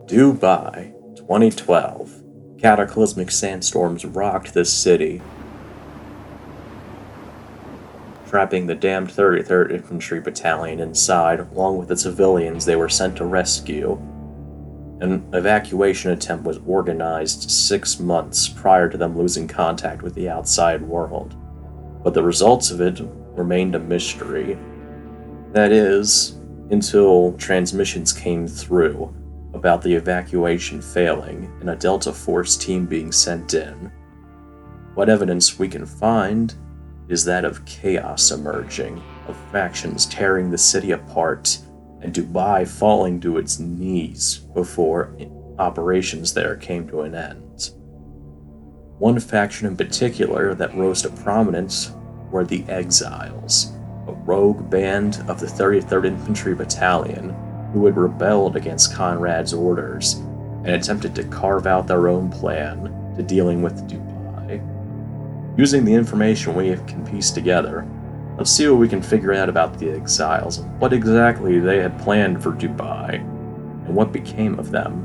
Dubai, 2012. Cataclysmic sandstorms rocked the city, trapping the damned 33rd Infantry Battalion inside, along with the civilians they were sent to rescue. An evacuation attempt was organized 6 months prior to them losing contact with the outside world, but the results of it remained a mystery. That is, until transmissions came through about the evacuation failing and a Delta Force team being sent in. What evidence we can find is that of chaos emerging, of factions tearing the city apart, and Dubai falling to its knees before operations there came to an end. One faction in particular that rose to prominence were the Exiles, a rogue band of the 33rd Infantry Battalion who had rebelled against Konrad's orders and attempted to carve out their own plan to dealing with Dubai. Using the information we can piece together, let's see what we can figure out about the Exiles and what exactly they had planned for Dubai and what became of them.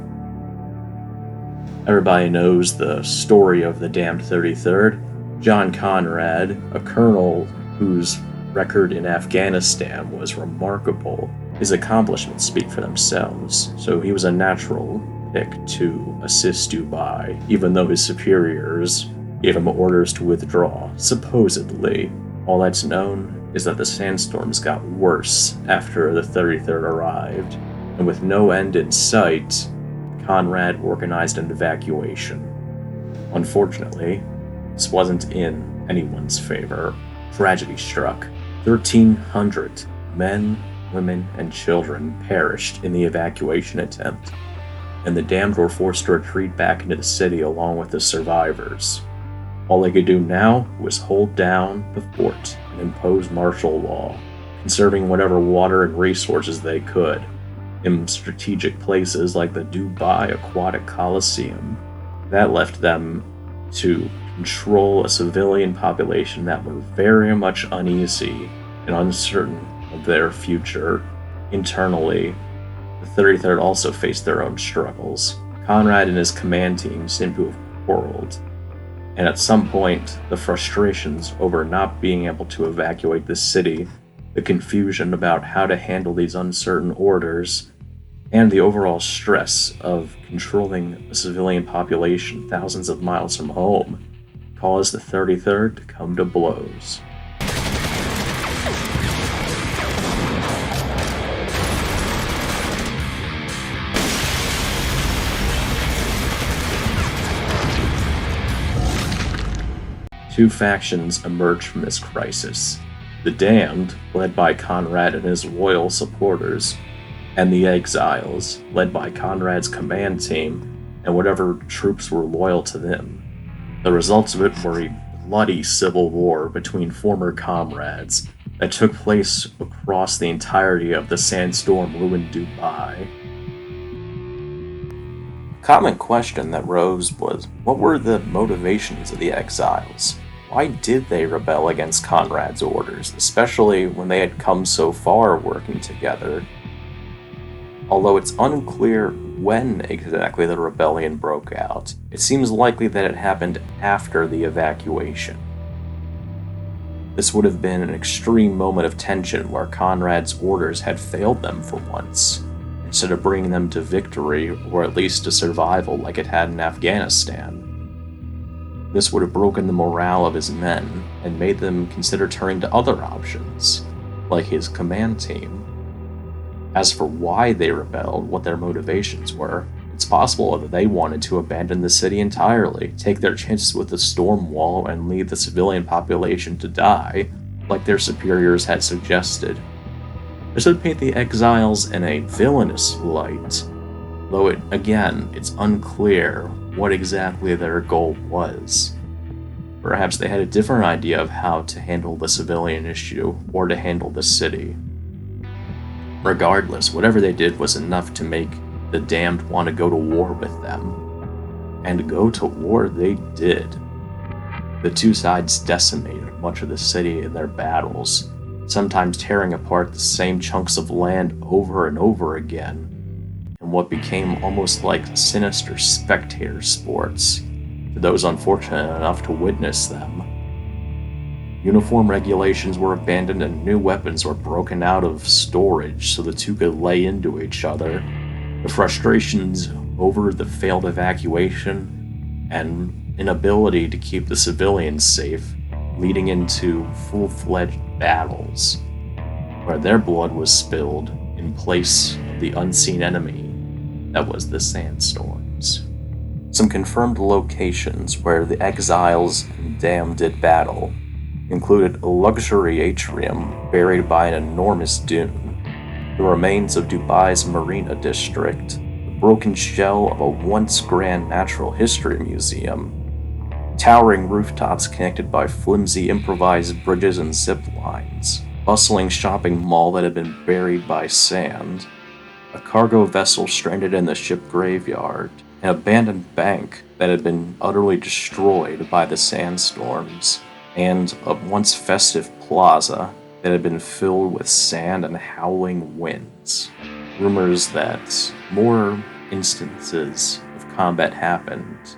Everybody knows the story of the damned 33rd. John Konrad, a colonel whose record in Afghanistan was remarkable. His accomplishments speak for themselves, so he was a natural pick to assist Dubai, even though his superiors gave him orders to withdraw, supposedly. All that's known is that the sandstorms got worse after the 33rd arrived, and with no end in sight, Konrad organized an evacuation. Unfortunately, this wasn't in anyone's favor. Tragedy struck. 1,300 men, women, and children perished in the evacuation attempt, and the damned were forced to retreat back into the city along with the survivors. All they could do now was hold down the fort and impose martial law, conserving whatever water and resources they could in strategic places like the Dubai Aquatic Coliseum. That left them to control a civilian population that were very much uneasy and uncertain of their future. Internally, the 33rd also faced their own struggles. Konrad and his command team seemed to have quarreled, and at some point, the frustrations over not being able to evacuate the city, the confusion about how to handle these uncertain orders, and the overall stress of controlling a civilian population thousands of miles from home caused the 33rd to come to blows. Two factions emerged from this crisis: the Damned, led by Konrad and his loyal supporters, and the Exiles, led by Konrad's command team and whatever troops were loyal to them. The results of it were a bloody civil war between former comrades that took place across the entirety of the sandstorm-ruined Dubai. A common question that rose was, what were the motivations of the Exiles? Why did they rebel against Konrad's orders, especially when they had come so far working together? Although it's unclear when exactly the rebellion broke out, it seems likely that it happened after the evacuation. This would have been an extreme moment of tension where Konrad's orders had failed them for once, instead of bringing them to victory or at least to survival like it had in Afghanistan. This would have broken the morale of his men and made them consider turning to other options, like his command team. As for why they rebelled, what their motivations were, it's possible that they wanted to abandon the city entirely, take their chances with the storm wall, and leave the civilian population to die, like their superiors had suggested. This would paint the Exiles in a villainous light, though it's unclear what exactly their goal was. Perhaps they had a different idea of how to handle the civilian issue or to handle the city. Regardless, whatever they did was enough to make the Damned want to go to war with them. And go to war they did. The two sides decimated much of the city in their battles, sometimes tearing apart the same chunks of land over and over again. And what became almost like sinister spectator sports to those unfortunate enough to witness them. Uniform regulations were abandoned and new weapons were broken out of storage so the two could lay into each other. The frustrations over the failed evacuation and inability to keep the civilians safe, leading into full-fledged battles, where their blood was spilled in place of the unseen enemy that was the sandstorms. Some confirmed locations where the Exiles and Damned did battle included a luxury atrium buried by an enormous dune, the remains of Dubai's Marina District, the broken shell of a once grand natural history museum, towering rooftops connected by flimsy improvised bridges and zip lines, bustling shopping mall that had been buried by sand, a cargo vessel stranded in the ship graveyard, an abandoned bank that had been utterly destroyed by the sandstorms, and a once festive plaza that had been filled with sand and howling winds. Rumors that more instances of combat happened.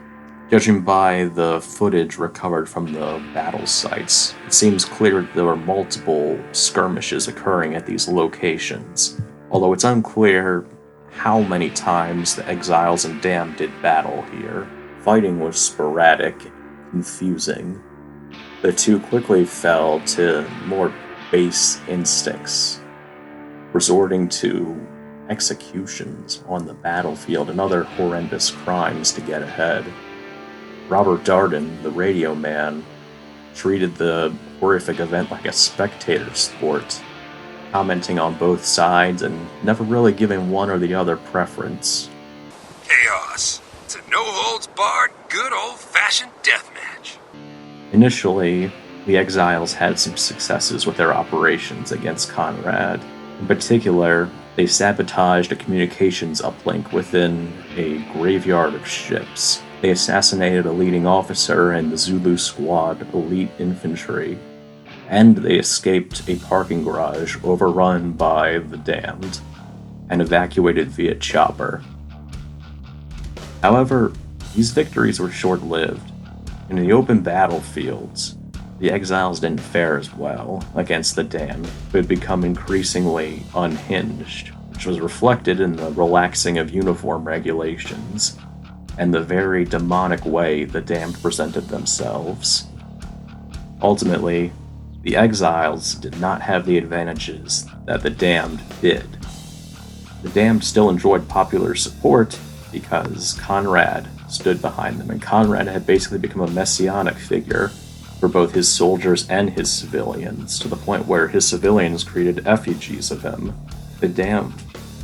Judging by the footage recovered from the battle sites, it seems clear that there were multiple skirmishes occurring at these locations, although it's unclear how many times the Exiles and Damned did battle here. Fighting was sporadic, confusing. The two quickly fell to more base instincts, resorting to executions on the battlefield and other horrendous crimes to get ahead. Robert Darden, the radio man, treated the horrific event like a spectator sport, commenting on both sides and never really giving one or the other preference. Chaos. It's a no-holds-barred, good old-fashioned deathmatch. Initially, the Exiles had some successes with their operations against Konrad. In particular, they sabotaged a communications uplink within a graveyard of ships. They assassinated a leading officer in the Zulu Squad Elite Infantry, and they escaped a parking garage overrun by the Damned and evacuated via chopper. However, these victories were short-lived. In the open battlefields, the Exiles didn't fare as well against the Damned, who had become increasingly unhinged, which was reflected in the relaxing of uniform regulations and the very demonic way the Damned presented themselves. Ultimately, the Exiles did not have the advantages that the Damned did. The Damned still enjoyed popular support because Konrad stood behind them, and Konrad had basically become a messianic figure for both his soldiers and his civilians, to the point where his civilians created effigies of him. The Damned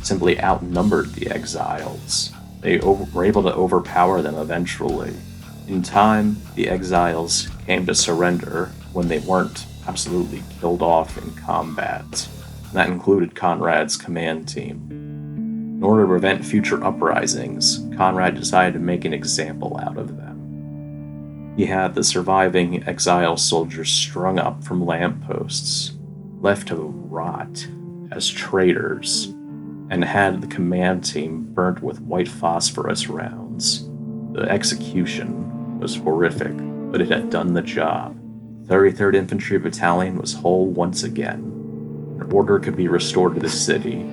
simply outnumbered the Exiles. They were able to overpower them eventually. In time, the Exiles came to surrender when they weren't absolutely killed off in combat. And that included Konrad's command team. In order to prevent future uprisings, Konrad decided to make an example out of them. He had the surviving Exile soldiers strung up from lampposts, left to rot as traitors, and had the command team burnt with white phosphorus rounds. The execution was horrific, but it had done the job. 33rd Infantry Battalion was whole once again, and order could be restored to the city.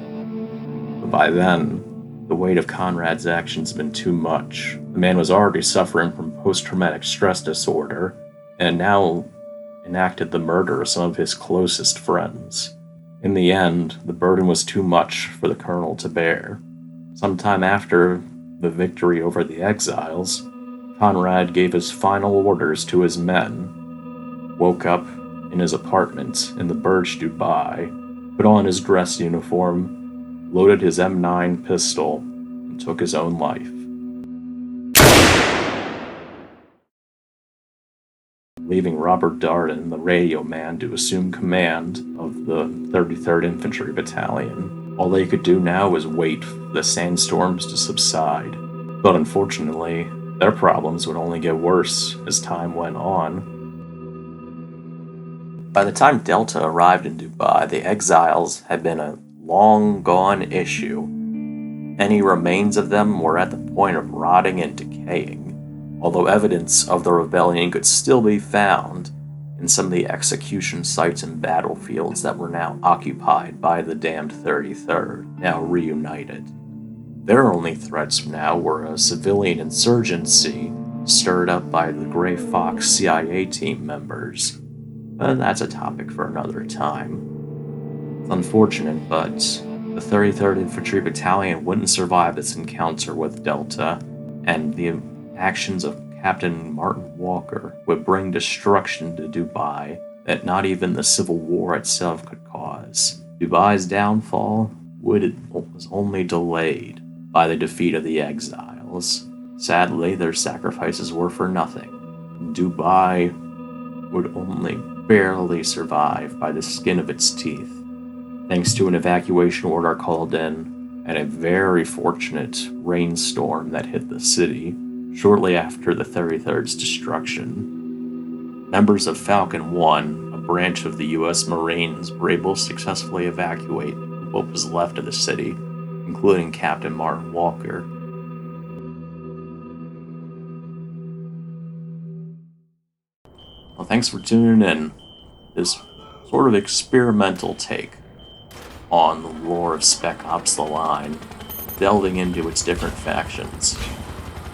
But by then, the weight of Konrad's actions had been too much. The man was already suffering from post-traumatic stress disorder, and now enacted the murder of some of his closest friends. In the end, the burden was too much for the colonel to bear. Sometime after the victory over the Exiles, Konrad gave his final orders to his men, woke up in his apartment in the Burj Dubai, put on his dress uniform, loaded his M9 pistol, and took his own life. Leaving Robert Darden, the radio man, to assume command of the 33rd Infantry Battalion. All they could do now was wait for the sandstorms to subside. But unfortunately, their problems would only get worse as time went on. By the time Delta arrived in Dubai, the Exiles had been a long-gone issue. Any remains of them were at the point of rotting and decaying, although evidence of the rebellion could still be found in some of the execution sites and battlefields that were now occupied by the damned 33rd, now reunited. Their only threats now were a civilian insurgency stirred up by the Gray Fox CIA team members. But that's a topic for another time. It's unfortunate, but the 33rd Infantry Battalion wouldn't survive this encounter with Delta, and the actions of Captain Martin Walker would bring destruction to Dubai that not even the Civil War itself could cause. Dubai's downfall was only delayed by the defeat of the Exiles. Sadly, their sacrifices were for nothing. Dubai would only barely survive by the skin of its teeth, thanks to an evacuation order called in and a very fortunate rainstorm that hit the city shortly after the 33rd's destruction. Members of Falcon 1, a branch of the U.S. Marines, were able to successfully evacuate what was left of the city, including Captain Martin Walker. Well, thanks for tuning in. This sort of experimental take on the lore of Spec Ops: The Line, delving into its different factions.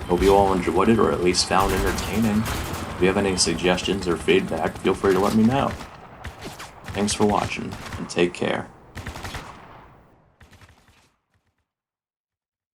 Hope you all enjoyed it, or at least found entertaining. If you have any suggestions or feedback, feel free to let me know. Thanks for watching, and take care.